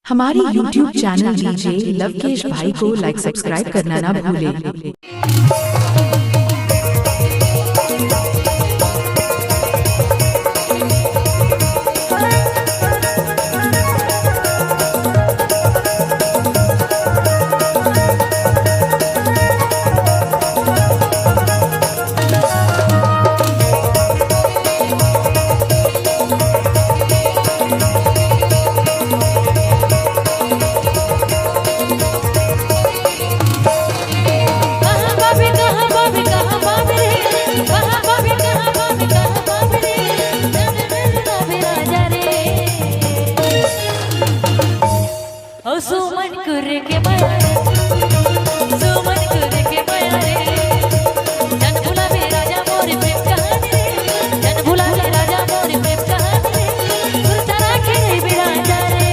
हमारे YouTube channel DJ Lavkesh भाई को लाइक सब्सक्राइब करना ना भूलें। सुमन कुरे के माया सुमन कुरे के माया रे जन भुला बे राजा मोर प्रेम कहानी रे जन भुला बे राजा मोर प्रेम कहानी रे सुरतारा के बिराजा रे।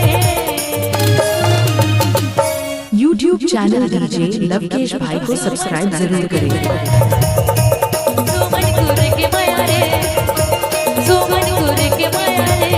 YouTube चैनल डीजे लवकेश भाई को सब्सक्राइब जरूर करें। सुमन कुरे के माया रे सुमन कुरे के माया रे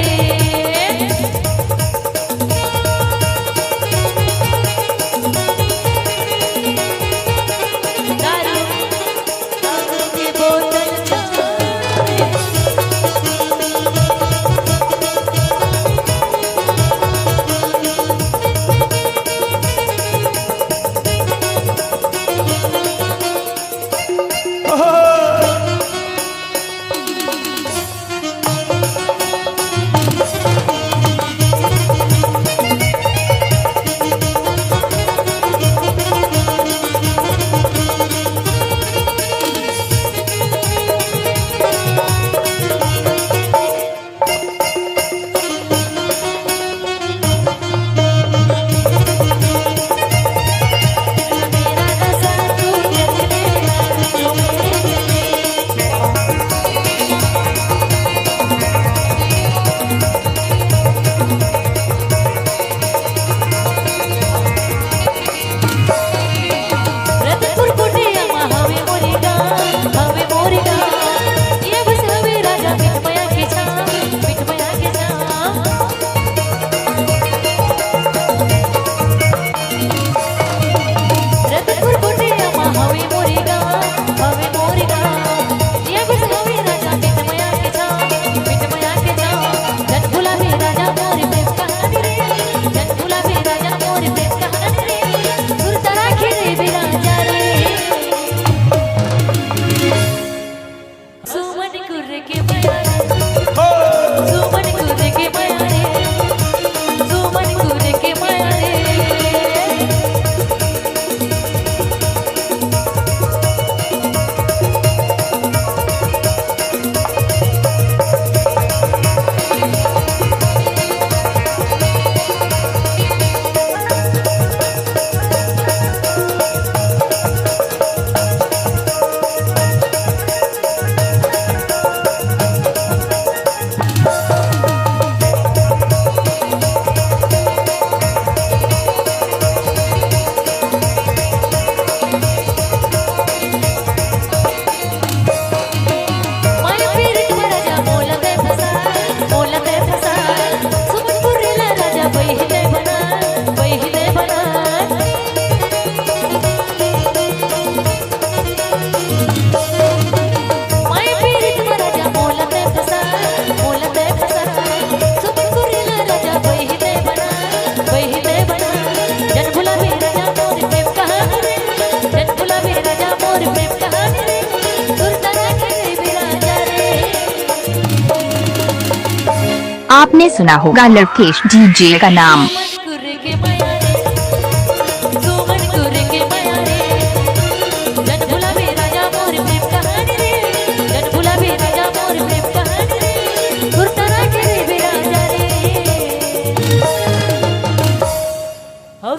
आपने सुना होगा लवकेश डीजे का नाम।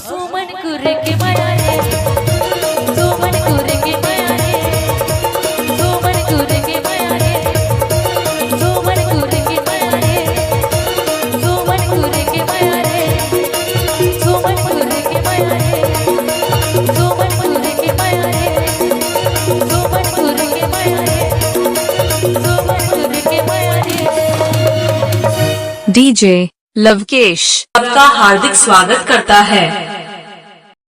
सुमन कुरे के माया रे सुमन कुरे के माया रे सुमन कुरे के माया रे सुमन कुरे के माया रे सुमन कुरे के माया रे सुमन कुरे के माया रे सुमन कुरे के माया रे सुमन कुरे के माया रे सुमन कुरे के माया रे DJ लवकेश आपका हार्दिक स्वागत करता है।